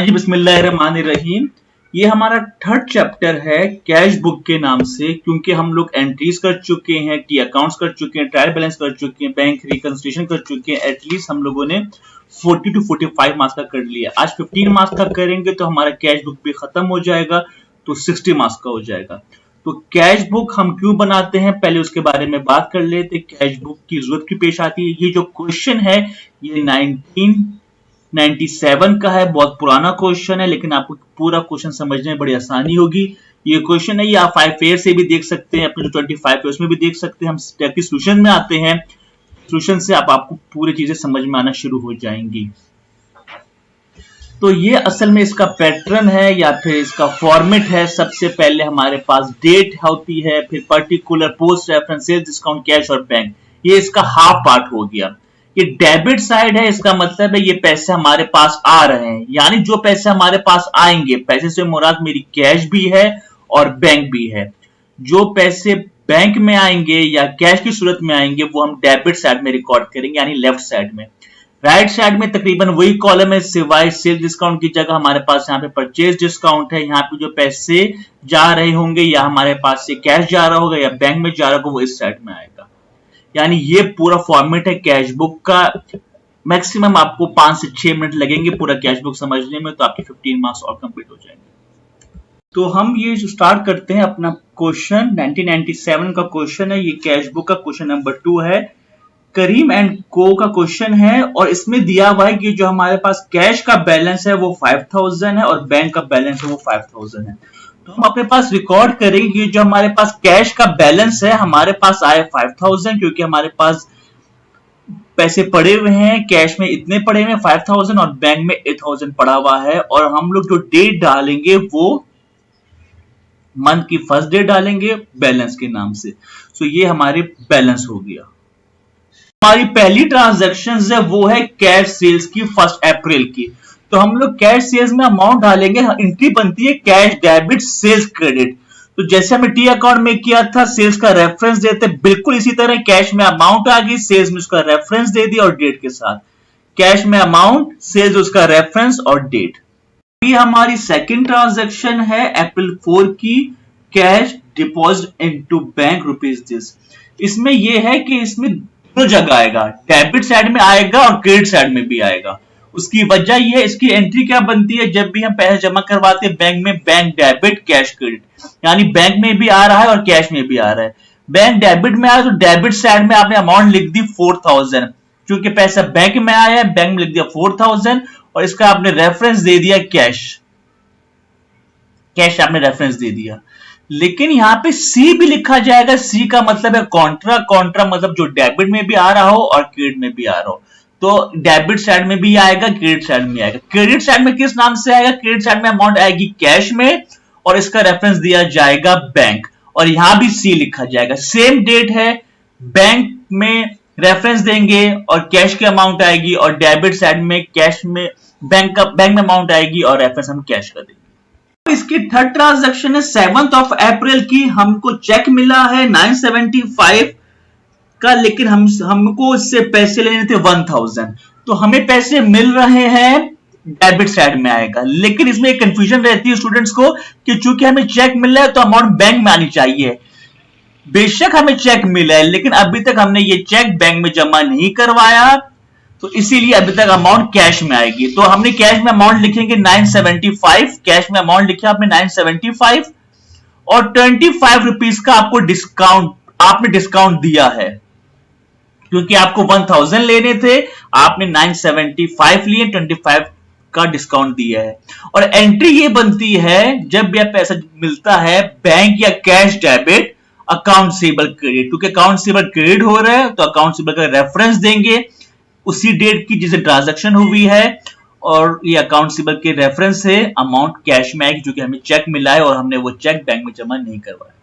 जी बिस्मिल्लाहिर्रहमानिर्रहीम। ये हमारा थर्ड चैप्टर है कैश बुक के नाम से, क्योंकि हम लोग एंट्रीज कर चुके हैं, टी अकाउंट्स कर चुके हैं, ट्रायल बैलेंस कर चुके हैं, बैंक रिकंसिलिएशन कर चुके हैं। एटलीस्ट हम लोगों ने 40 to 45 मार्क्स का कर लिया। आज 15 मार्क्स का करेंगे तो हमारा कैश बुक भी खत्म हो जाएगा, तो 60 मार्क्स का हो जाएगा। तो कैश बुक हम क्यों बनाते हैं, पहले उसके बारे में बात कर लेते। कैश बुक की जरूरत क्यों पेश आती है। ये जो क्वेश्चन है ये 1997 का है, बहुत पुराना क्वेश्चन है, लेकिन आपको पूरा क्वेश्चन समझने में बड़ी आसानी होगी। ये क्वेश्चन है, ये आप 5 फेयर से भी देख सकते हैं, अपने जो 25 है उसमें भी देख सकते हैं। हम स्टेप की सोल्यूशन में आते हैं, सोल्यूशन से आपको पूरी चीजें समझ में आना शुरू हो जाएंगी। तो ये असल में इसका पैटर्न है या फिर इसका फॉर्मेट है। सबसे पहले हमारे पास डेट होती है, फिर particular, post, references, discount, cash और बैंक। ये इसका हाफ पार्ट हो गया। ये डेबिट साइड है, इसका मतलब है ये पैसे हमारे पास आ रहे हैं, यानी जो पैसे हमारे पास आएंगे, पैसे से मुराद मेरी कैश भी है और बैंक भी है। जो पैसे बैंक में आएंगे या कैश की सूरत में आएंगे वो हम डेबिट साइड में रिकॉर्ड करेंगे, यानी लेफ्ट साइड में। राइट साइड में तकरीबन वही कॉलम है, सिवाय सेल्स डिस्काउंट की जगह हमारे पास यहाँ पे परचेज डिस्काउंट है। यहाँ पे जो पैसे जा रहे होंगे या हमारे पास से कैश जा रहा होगा या बैंक में जा रहा होगा वो इस साइड में आएगा। यानी ये पूरा फॉर्मेट है कैश बुक का। मैक्सिमम आपको 5 से 6 मिनट लगेंगे पूरा कैश बुक समझने में, तो आपके 15 मार्क्स और कंप्लीट हो जाएंगे। तो हम ये स्टार्ट करते हैं अपना क्वेश्चन। 1997 का क्वेश्चन है, ये कैश बुक का क्वेश्चन नंबर 2 है। करीम एंड को का क्वेश्चन है और इसमें दिया हुआ है कि जो हमारे पास कैश का बैलेंस है वो 5000 है और बैंक का बैलेंस है वो 5000 है। तो हम अपने पास रिकॉर्ड करेंगे कि जो हमारे पास कैश का बैलेंस है, हमारे पास आए 5000, क्योंकि हमारे पास पैसे पड़े हुए हैं, कैश में इतने पड़े हुए हैं 5000 और बैंक में 8000 पड़ा हुआ है। और हम लोग जो डेट डालेंगे वो मंथ की फर्स्ट डेट डालेंगे बैलेंस के नाम से। तो ये हमारे बैलेंस हो गया। हमारी पहली ट्रांजैक्शन है वो है कैश सेल्स की 1 अप्रैल की। तो हम लोग कैश सेल्स में अमाउंट डालेंगे, एंट्री बनती है कैश डेबिट सेल्स क्रेडिट। तो जैसे हमने टी अकाउंट में किया था, सेल्स का रेफरेंस देते, बिल्कुल इसी तरह कैश में अमाउंट आ गई, सेल्स में उसका रेफरेंस दे दिया और डेट के साथ। कैश में अमाउंट, सेल्स उसका रेफरेंस और डेट। ये हमारी सेकंड ट्रांजैक्शन है अप्रैल 4 की, cash deposit into bank rupees this. इसमें यह है कि इसमें दो जगह आएगा, डेबिट साइड में आएगा और क्रेडिट साइड में भी आएगा। उसकी वजह यह है, इसकी एंट्री क्या बनती है, जब भी हम पैसे जमा करवाते हैं बैंक में, बैंक डेबिट कैश क्रेडिट, यानी बैंक में भी आ रहा है और कैश में भी आ रहा है। बैंक डेबिट में आया तो डेबिट साइड में आपने अमाउंट लिख दी 4000, क्योंकि पैसा बैंक में आया है, बैंक में लिख दिया 4000 और इसका आपने रेफरेंस दे दिया कैश, कैश आपने रेफरेंस दे दिया। लेकिन यहां पे सी भी लिखा जाएगा, सी का मतलब है कॉन्ट्रा, कॉन्ट्रा मतलब जो डेबिट में भी आ रहा हो और क्रेडिट में भी आ रहा हो। तो डेबिट साइड में भी आएगा, क्रेडिट साइड में आएगा। क्रेडिट साइड में किस नाम से आएगा, क्रेडिट साइड में अमाउंट आएगी कैश में और इसका रेफरेंस दिया जाएगा बैंक, और यहां भी सी लिखा जाएगा। सेम डेट है, बैंक में रेफरेंस देंगे और कैश की अमाउंट आएगी, और डेबिट साइड में कैश में बैंक में अमाउंट आएगी और रेफरेंस हम कैश का देंगे। इसकी थर्ड ट्रांजैक्शन है 7 अप्रैल की। हमको चेक मिला है 975 का, लेकिन हमको इससे पैसे लेने थे 1000। तो हमें पैसे मिल रहे हैं, डेबिट साइड में आएगा। लेकिन इसमें एक कंफ्यूजन रहती है स्टूडेंट्स को कि चूंकि हमें चेक मिल रहा है तो अमाउंट बैंक में आनी चाहिए। बेशक हमें चेक मिला है, लेकिन अभी तक हमने ये चेक बैंक में जमा नहीं करवाया, तो इसीलिए अभी तक अमाउंट कैश में आएगी। तो हमने कैश में अमाउंट लिखेंगे 975, कैश में अमाउंट लिखा आपने 975 और 25 रुपीज का आपने डिस्काउंट दिया है, क्योंकि आपको 1000 लेने थे, आपने 975 लिए, 25 का डिस्काउंट दिया है। और एंट्री ये बनती है जब यह पैसा मिलता है बैंक या कैश डेबिट अकाउंट सेबल क्रेडिट, क्योंकि अकाउंट सेबल क्रेडिट हो रहा है तो अकाउंट सेबल का रेफरेंस देंगे उसी डेट की जिसे ट्रांजैक्शन हुई है, और ये अकाउंट सेबल के रेफरेंस से अमाउंट कैश में आएगी, क्योंकि हमें चेक मिला है और हमने वो चेक बैंक में जमा नहीं करवाया।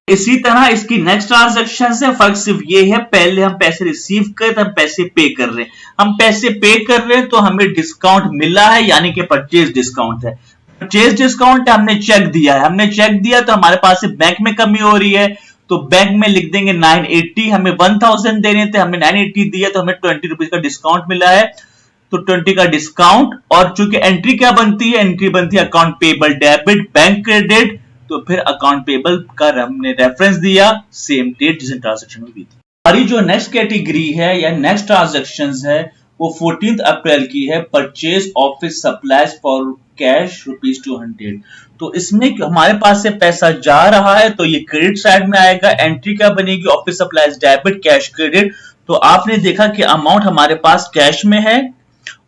इसी तरह इसकी नेक्स्ट ट्रांजैक्शन से फर्क सिर्फ ये है, पहले हम पैसे रिसीव कर, हम पैसे पे कर रहे हैं। हम पैसे पे कर रहे हैं तो हमें डिस्काउंट मिला है, यानी कि परचेज डिस्काउंट है। परचेज डिस्काउंट है, हमने चेक दिया है, हमने चेक दिया तो हमारे पास से बैंक में कमी हो रही है, तो बैंक में लिख देंगे 980। हमें 1000 देने थे, हमने 980 दिया तो हमें 20 रुपीज का डिस्काउंट मिला है, तो 20 का डिस्काउंट, और चूंकि एंट्री क्या बनती है, एंट्री बनती है account payable debit bank credit, तो फिर अकाउंट पेबल का हमने रेफरेंस दिया सेम डेट जिस ट्रांजेक्शन में हुई थी। हमारी जो नेक्स्ट कैटेगरी है या नेक्स्ट ट्रांजेक्शन है वो 14 अप्रैल की है, purchase office supplies for cash ₹200। तो इसमें हमारे पास से पैसा जा रहा है तो ये क्रेडिट साइड में आएगा। एंट्री क्या बनेगी, office supplies debit cash credit. तो आपने देखा कि अमाउंट हमारे पास कैश में है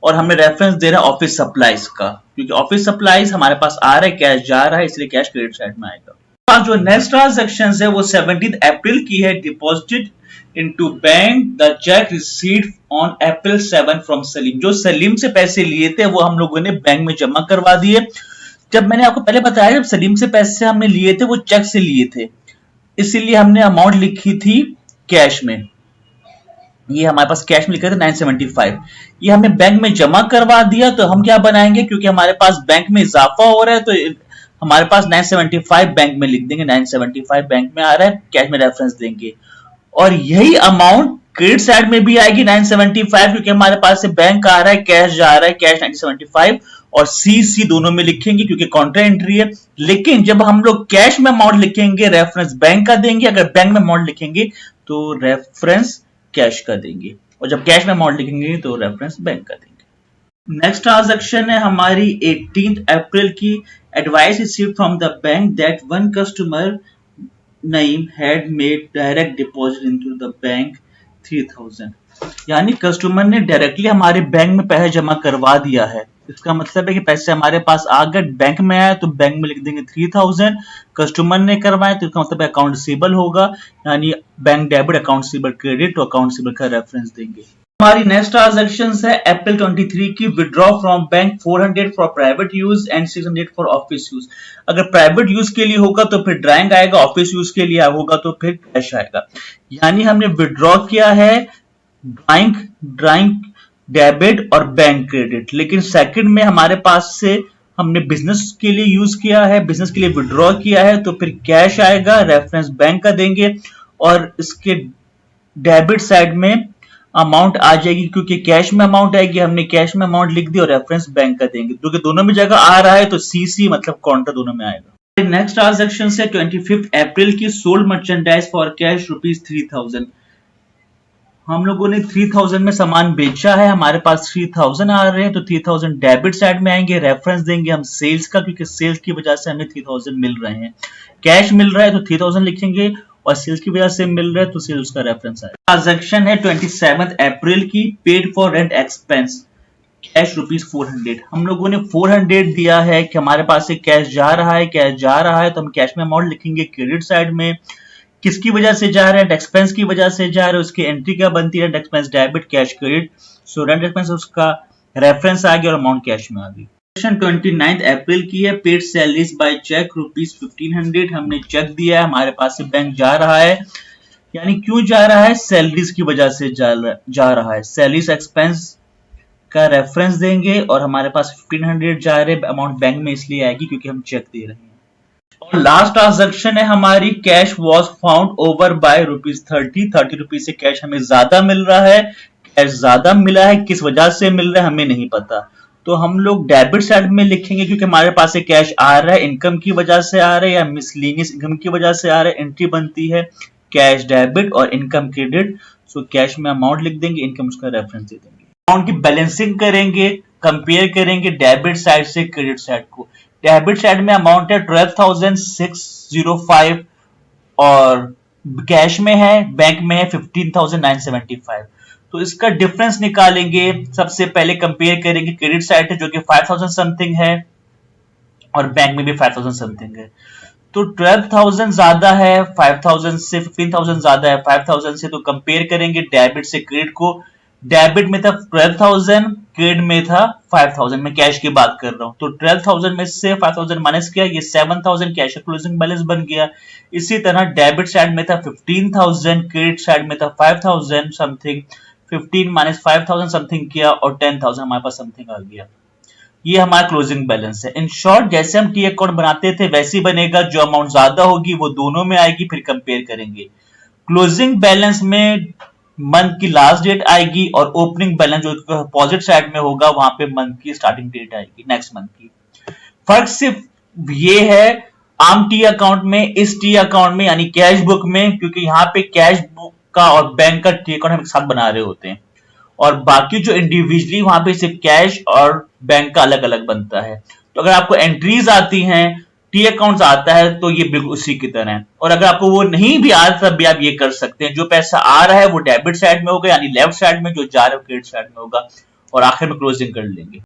और हमें रेफरेंस दे रहा है ऑफिस सप्लाईज का, क्योंकि ऑफिस सप्लाईज हमारे पास आ रहा है, कैश जा रहा है, इसलिए कैश क्रेडिट साइड में आएगा। जो नेक्स्ट ट्रांजेक्शन है वो 17 अप्रैल की है, deposited into bank the check received on April 7 from Salim. जो सलीम से पैसे लिए थे वो हम लोगों ने बैंक में जमा करवा दिए। जब मैंने आपको पहले बताया, जब सलीम से पैसे हमने लिए थे वो चेक से लिए थे, इसीलिए हमने अमाउंट लिखी थी कैश में। ये हमारे पास कैश में लिखा था 975, ये हमने बैंक में जमा करवा दिया। तो हम क्या बनाएंगे, क्योंकि हमारे पास बैंक में इजाफा हो रहा है तो हमारे पास 975 बैंक में लिख देंगे, 975 बैंक में आ रहा है, कैश में रेफरेंस देंगे। और यही अमाउंट क्रेडिट साइड में भी आएगी 975, क्योंकि हमारे पास से बैंक आ रहा है, कैश जा रहा है, कैश 975, और सी दोनों में लिखेंगे क्योंकि काउंटर एंट्री है। लेकिन जब हम लोग कैश में अमाउंट लिखेंगे रेफरेंस बैंक का देंगे, अगर बैंक में अमाउंट लिखेंगे तो रेफरेंस कैश का देंगे, और जब कैश में अमाउंट लिखेंगे तो रेफरेंस बैंक का देंगे। नेक्स्ट ट्रांजैक्शन है हमारी 18 अप्रैल की, advice received from the bank that one customer Naeem had made direct deposit into the bank 3000। यानी कस्टमर ने डायरेक्टली हमारे बैंक में पैसे जमा करवा दिया है। इसका मतलब है कि पैसे हमारे पास आ गए, बैंक में आए तो बैंक में लिख देंगे 3000। कस्टमर ने करवाए तो इसका मतलब अकाउंट रिसीवेबल होगा, यानी bank debit account receivable credit, तो अकाउंट रिसीवेबल का रेफरेंस देंगे। हमारी नेक्स्ट ट्रांजैक्शन है अप्रैल 23 की, withdraw from bank 400 for private use and 600 for office use. अगर प्राइवेट यूज के लिए होगा तो फिर ड्राइंग आएगा, ऑफिस यूज के लिए होगा तो फिर कैश आएगा। यानी हमने विड्रॉ किया है ड्राइंग डेबिट और बैंक क्रेडिट, लेकिन सेकंड में हमारे पास से हमने बिजनेस के लिए यूज किया है, बिजनेस के लिए विड्रॉ किया है, तो फिर कैश आएगा, रेफरेंस बैंक का देंगे, और इसके डेबिट साइड में अमाउंट आ जाएगी, क्योंकि कैश में अमाउंट आएगी, हमने कैश में अमाउंट लिख दी और रेफरेंस बैंक का देंगे, क्योंकि दोनों में जगह आ रहा है तो सीसी मतलब काउंटर दोनों में आएगा। नेक्स्ट ट्रांजैक्शन है 25 अप्रैल की, सोल्ड मर्चेंडाइज फॉर कैश ₹3000। हम लोगों ने 3000 में सामान बेचा है, हमारे पास 3000 आ रहे हैं, तो 3000 डेबिट साइड में आएंगे, रेफरेंस देंगे हम सेल्स का, क्योंकि सेल्स की वजह से हमें 3000 मिल रहे हैं। कैश मिल रहा है तो 3000 लिखेंगे, और सेल्स की वजह से मिल रहा है तो सेल्स का रेफरेंस है। ट्रांजैक्शन है 27 अप्रैल की, paid for rent expense cash ₹400। हम लोगों ने 400 दिया है कि हमारे पास से कैश जा रहा है, तो हम कैश में अमाउंट लिखेंगे क्रेडिट साइड में। किसकी वजह से जा रहा है, एक्सपेंस की वजह से जा रहा है, उसकी एंट्री क्या बनती है, expense debit cash credit. So rent expense उसका रेफरेंस आ गया और अमाउंट कैश में आ गई। 29 अप्रैल की है, पेड सैलरीज बाय चेक ₹1500। हमने चेक दिया है, हमारे पास से बैंक जा रहा है, यानी क्यों जा रहा है, सैलरीज की वजह से जा रहा है। सैलरीज एक्सपेंस का रेफरेंस देंगे, और हमारे पास 1500 जा रहे अमाउंट बैंक में इसलिए आएगी क्योंकि हम चेक दे रहे हैं। और लास्ट ट्रांजैक्शन है हमारी, cash was found over by ₹30 से कैश हमें ज्यादा मिल रहा है। कैश ज्यादा मिला है, किस वजह से मिल रहा है हमें नहीं पता, तो हम लोग डेबिट साइड में लिखेंगे, क्योंकि हमारे पास से कैश आ रहा है, इनकम की वजह से आ रहा है या मिसलेनियस इनकम की वजह से आ रहा है। एंट्री बनती है कैश डेबिट और इनकम क्रेडिट। सो कैश में अमाउंट लिख देंगे, इनकम उसका रेफरेंस दे देंगे। अमाउंट की बैलेंसिंग करेंगे, कंपेयर करेंगे डेबिट साइड से क्रेडिट साइड को। डेबिट साइड में अमाउंट है 12,605 और कैश में है, बैंक में है 15,975। तो इसका डिफरेंस निकालेंगे। सबसे पहले कंपेयर करेंगे क्रेडिट साइड है जो कि 5,000 समथिंग है और बैंक में भी 5,000 समथिंग है। तो 12,000 ज्यादा है 5,000 से, 15,000 ज्यादा है 5,000 से, तो कंपेयर करेंगे डेबिट से क्रेडिट को। डेबिट में था 12,000, क्रेडिट में था 5,000। मैं कैश की बात कर रहा हूं, तो 12,000 में से 5,000 माइनस किया, ये 7,000 कैश क्लोजिंग बैलेंस बन गया। इसी तरह डेबिट साइड में था 15,000, क्रेडिट साइड में था 5,000 समथिंग, 15 माइनस 5,000 समथिंग किया और 10,000 हमारे पास समथिंग आ गया। ये हमारा क्लोजिंग बैलेंस है। इन शॉर्ट जैसे हम टी अकाउंट बनाते थे वैसे ही बनेगा, जो अमाउंट ज्यादा होगी वो दोनों में आएगी, फिर कंपेयर करेंगे। क्लोजिंग बैलेंस में मंथ की लास्ट डेट आएगी और ओपनिंग बैलेंस जो अपोजिट साइड में होगा वहां पे मंथ की स्टार्टिंग डेट आएगी नेक्स्ट मंथ की। फर्क सिर्फ ये है आम टी अकाउंट में, इस टी अकाउंट में यानी कैश बुक में, क्योंकि यहाँ पे कैश बुक का और बैंक का टी अकाउंट हम एक साथ बना रहे होते हैं, और बाकी जो इंडिविजुअली वहां पे सिर्फ कैश और बैंक का अलग अलग बनता है। तो अगर आपको एंट्रीज आती हैं, टी अकाउंट्स आता है, तो ये बिल्कुल उसी की तरह है। और अगर आपको वो नहीं भी आता तब भी आप ये कर सकते हैं, जो पैसा आ रहा है वो डेबिट साइड में होगा यानी लेफ्ट साइड में, जो जा रहा है वो क्रेडिट साइड में होगा, और आखिर में क्लोजिंग कर लेंगे।